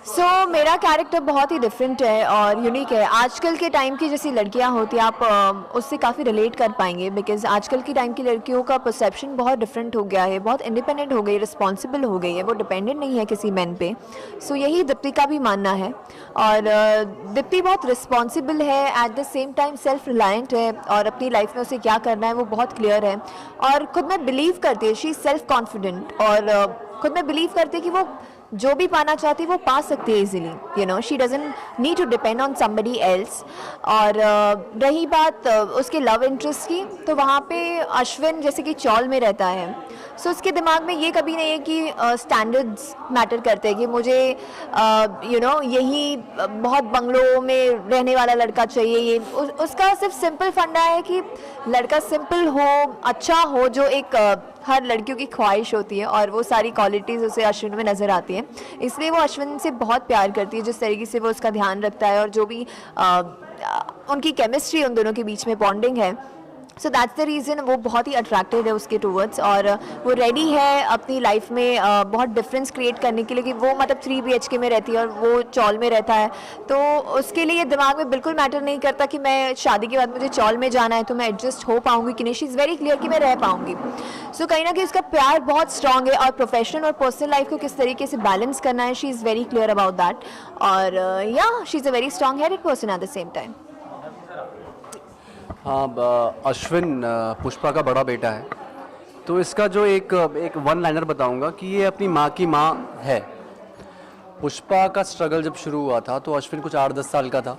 मेरा कैरेक्टर बहुत ही डिफरेंट है और यूनिक है। आजकल के टाइम की जैसी लड़कियां होती हैं, आप उससे काफ़ी रिलेट कर पाएंगे, बिकॉज आजकल की टाइम की लड़कियों का परसेप्शन बहुत डिफरेंट हो गया है, बहुत इंडिपेंडेंट हो गई, रिस्पॉन्सिबल हो गई है, वो डिपेंडेंट नहीं है किसी मैन पे। यही दीप्ति का भी मानना है। और दीप्ति बहुत रिस्पॉन्सिबल है, eight the same time self reliant है, और अपनी लाइफ में उसे क्या करना है वो बहुत क्लियर है, और खुद में बिलीव करती है। शी इज़ सेल्फ कॉन्फिडेंट, और खुद में बिलीव करती है कि वो जो भी पाना चाहती है वो पा सकती है easily. She doesn't need to depend on somebody else. और रही बात उसके लव इंटरेस्ट की, तो वहाँ पे अश्विन जैसे कि चौल में रहता है, उसके दिमाग में ये कभी नहीं है कि स्टैंडर्ड्स मैटर करते हैं कि मुझे यही बहुत बंगलों में रहने वाला लड़का चाहिए। ये उसका सिर्फ सिंपल फंडा है कि लड़का सिंपल हो, अच्छा हो, जो एक हर लड़कियों की ख्वाहिश होती है, और वो सारी क्वालिटीज़ उसे अश्विन में नज़र आती हैं। इसलिए वो अश्विन से बहुत प्यार करती है, जिस तरीके से वो उसका ध्यान रखता है, और जो भी उनकी केमिस्ट्री उन दोनों के बीच में बॉन्डिंग है। दैट्स द रीज़न वो बहुत ही अट्रैक्टेड है उसके टूवर्ड्स, और वो रेडी है अपनी लाइफ में बहुत डिफरेंस क्रिएट करने के लिए, कि वो मतलब 3 BHK में रहती है और वो चौल में रहता है। तो उसके लिए दिमाग में बिल्कुल मैटर नहीं करता कि मैं शादी के बाद मुझे चौल में जाना है तो मैं एडजस्ट हो पाऊँगी कि नहीं। शी इज़ वेरी क्लियर कि मैं रह पाऊँगी। कहीं ना कहीं उसका प्यार बहुत स्ट्रांग है, और प्रोफेशनल और पर्सनल लाइफ को किस तरीके से बैलेंस करना है, she is very clear about that. और she is a very strong headed person at the same time. हाँ, अश्विन पुष्पा का बड़ा बेटा है, तो इसका जो एक वन लाइनर बताऊंगा कि ये अपनी माँ की माँ है। पुष्पा का स्ट्रगल जब शुरू हुआ था तो अश्विन कुछ 8-10 साल का था,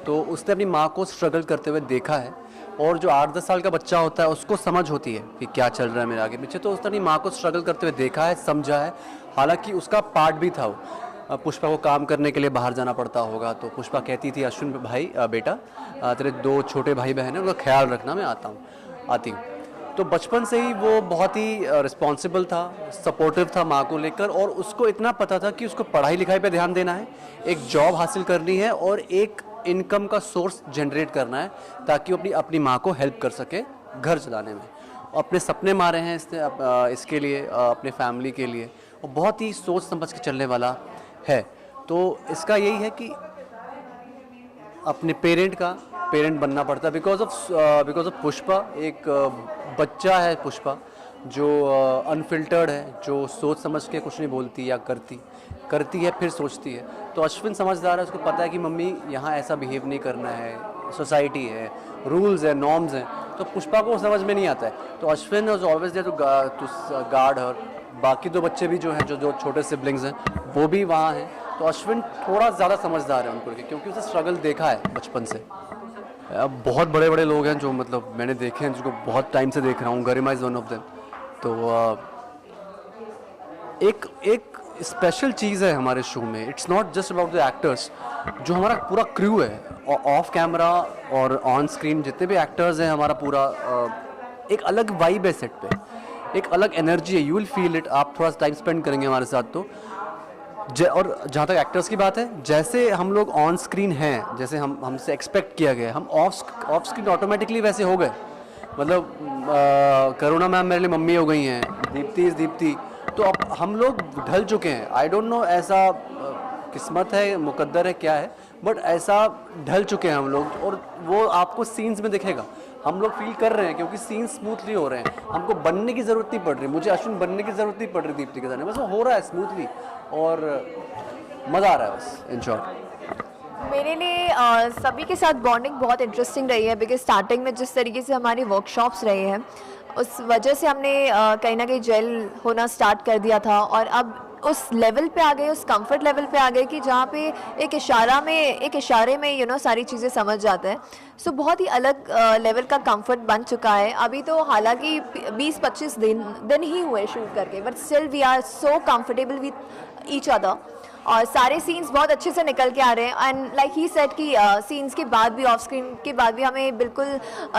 तो उसने अपनी माँ को स्ट्रगल करते हुए देखा है, और जो 8-10 साल का बच्चा होता है उसको समझ होती है कि क्या चल रहा है मेरे आगे पीछे, तो उसने अपनी माँ को स्ट्रगल करते हुए देखा है, समझा है। हालांकि उसका पार्ट भी था वो, पुष्पा को काम करने के लिए बाहर जाना पड़ता होगा, तो पुष्पा कहती थी अश्विन भाई बेटा तेरे 2 छोटे भाई बहन हैं, उनका ख्याल रखना, मैं आती हूँ। तो बचपन से ही वो बहुत ही रिस्पॉन्सिबल था, सपोर्टिव था माँ को लेकर, और उसको इतना पता था कि उसको पढ़ाई लिखाई पे ध्यान देना है, एक जॉब हासिल करनी है, और एक इनकम का सोर्स जनरेट करना है, ताकि वो अपनी माँ को हेल्प कर सके घर चलाने में। अपने सपने मारे हैं इसके लिए, अपने फैमिली के लिए, और बहुत ही सोच समझ के चलने वाला है। तो इसका यही है कि अपने पेरेंट बनना पड़ता है, बिकॉज ऑफ पुष्पा। एक बच्चा है पुष्पा, जो अनफिल्टर्ड है, जो सोच समझ के कुछ नहीं बोलती या करती है फिर सोचती है। तो अश्विन समझदार है, उसको पता है कि मम्मी यहाँ ऐसा बिहेव नहीं करना है, सोसाइटी है, रूल्स है, नॉर्म्स हैं, तो पुष्पा को समझ में नहीं आता है। तो Ashwin is always there to guard her. बाकी 2 बच्चे भी जो हैं, जो छोटे सिबलिंग्स हैं, वो भी वहाँ हैं। तो अश्विन थोड़ा ज़्यादा समझदार है उनको लेकर, क्योंकि उसे स्ट्रगल देखा है बचपन से। अब बहुत बड़े बड़े लोग हैं जो मतलब मैंने देखे हैं, जिनको बहुत टाइम से देख रहा हूँ, गरिमा इज़ वन ऑफ देम। तो एक स्पेशल चीज़ है हमारे शो में, it's not just about the actors. जो हमारा पूरा क्रू है, ऑफ कैमरा और ऑन स्क्रीन जितने भी एक्टर्स हैं, हमारा पूरा एक अलग वाइब है सेट पे, एक अलग एनर्जी है, यू विल फील इट। आप थोड़ा टाइम स्पेंड करेंगे हमारे साथ तो। और जहाँ तक एक्टर्स की बात है, जैसे हम लोग ऑन स्क्रीन हैं, जैसे हमसे एक्सपेक्ट किया गया, हम ऑफ स्क्रीन ऑटोमेटिकली वैसे हो गए। मतलब करुणा मैम मेरे लिए मम्मी हो गई हैं, दीप्ति इज़ दीप्ति, तो अब हम लोग ढल चुके हैं। आई डोंट नो ऐसा किस्मत है, मुकद्दर है, क्या है, बट ऐसा ढल चुके हैं हम लोग, और वो आपको सीन्स में दिखेगा। हम लोग फील कर रहे हैं क्योंकि सीन स्मूथली हो रहे हैं, हमको बनने की ज़रूरत नहीं पड़ रही, मुझे अश्विन बनने की ज़रूरत नहीं पड़ रही दीप्ति के साथ, बस वो हो रहा है स्मूथली, और मज़ा आ रहा है बस, इन शॉर्ट। मेरे लिए सभी के साथ बॉन्डिंग बहुत इंटरेस्टिंग रही है, बिकॉज स्टार्टिंग में जिस तरीके से हमारी वर्कशॉप्स रहे हैं, उस वजह से हमने कहीं ना कहीं जेल होना स्टार्ट कर दिया था, और अब उस लेवल पे आ गए, उस कंफर्ट लेवल पे आ गए कि जहाँ पे एक इशारे में सारी चीज़ें समझ जाते हैं। बहुत ही अलग लेवल का कंफर्ट बन चुका है। अभी तो हालांकि 20-25 दिन ही हुए शूट करके, but still we are so comfortable with each other, और सारे सीन्स बहुत अच्छे से निकल के आ रहे हैं। एंड लाइक ही सेड कि सीन्स के बाद भी, ऑफ स्क्रीन के बाद भी, हमें बिल्कुल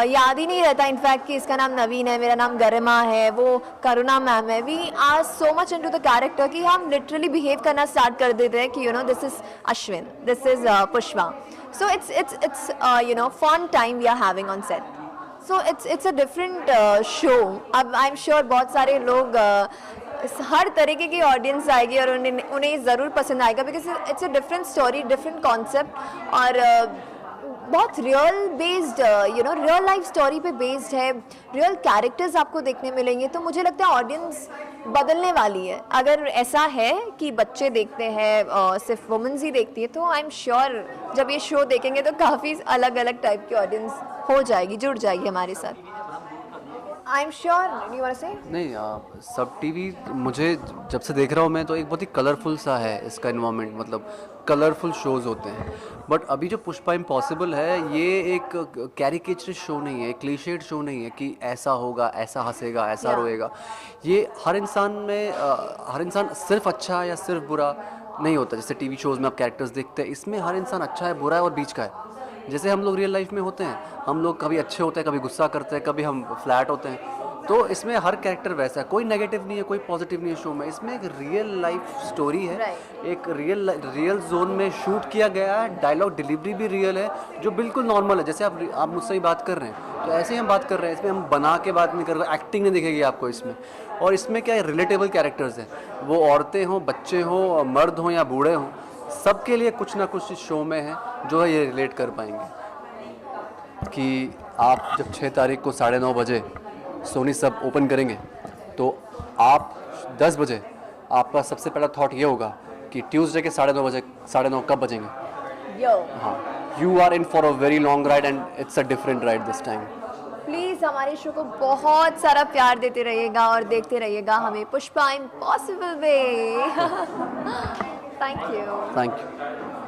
याद ही नहीं रहता इनफैक्ट कि इसका नाम नवीन है, मेरा नाम गरिमा है, वो करुणा मैम है। We are so much into the character कि हम लिटरली बिहेव करना स्टार्ट कर देते हैं कि this is Ashwin, this is Pushpa. So it's fun time we are having on set. It's a different show. अब आई एम श्योर बहुत सारे लोग हर तरीके की ऑडियंस आएगी और उन्हें उन्हें ज़रूर पसंद आएगा, because it's a different story, different concept, और बहुत real based, real life story पे बेस्ड है, रियल कैरेक्टर्स आपको देखने मिलेंगे। तो मुझे लगता है ऑडियंस बदलने वाली है। अगर ऐसा है कि बच्चे देखते हैं, सिर्फ वुमेन्स ही देखती है, तो आई एम श्योर जब ये शो देखेंगे तो काफ़ी अलग अलग टाइप की ऑडियंस हो जाएगी, जुड़ जाएगी हमारे साथ। I am sure, you want to say? नहीं, सब टीवी मुझे जब से देख रहा हूँ मैं, तो एक बहुत ही कलरफुल सा है इसका इन्वायरमेंट, मतलब कलरफुल शोज़ होते हैं। बट अभी जो पुष्पा इम्पॉसिबल है, ये एक कैरिकेचरिस्ट शो नहीं है, क्लीशेड शो नहीं है कि ऐसा होगा, ऐसा हंसेगा, ऐसा रोएगा। ये हर इंसान में हर इंसान सिर्फ अच्छा या सिर्फ बुरा नहीं होता। जैसे टीवी शोज़ में आप कैरेक्टर्स देखते हैं, इसमें हर इंसान अच्छा है, बुरा है और बीच का है। जैसे हम लोग रियल लाइफ में होते हैं, हम लोग कभी अच्छे होते हैं, कभी गुस्सा करते हैं, कभी हम फ्लैट होते हैं। तो इसमें हर कैरेक्टर वैसा है, कोई नेगेटिव नहीं है, कोई पॉजिटिव नहीं है शो में। इसमें एक रियल लाइफ स्टोरी है, एक रियल जोन में शूट किया गया है, डायलॉग डिलीवरी भी रियल है, जो बिल्कुल नॉर्मल है। जैसे आप मुझसे ही बात कर रहे हैं, तो ऐसे ही हम बात कर रहे हैं। इसमें हम बना के बात नहीं कर रहे, एक्टिंग नहीं दिखेगी आपको इसमें। और इसमें क्या है, रिलेटेबल कैरेक्टर्स हैं, वो औरतें हों, बच्चे हों, मर्द हों या बूढ़े हों, सबके लिए कुछ ना कुछ इस शो में है जो है ये रिलेट कर पाएंगे। कि आप जब 6 तारीख को 9:30 बजे सोनी सब ओपन करेंगे, तो आप 10 बजे आपका सबसे पहला थॉट ये होगा कि ट्यूसडे के 9:30 बजे 9:30 कब बजेंगे। हाँ, you are in for a very long ride and it's a different ride this time. Please हमारे शो को बहुत सारा प्यार देते रहिएगा और देखते रहिएगा हमें Pushpa impossible way. Thank you.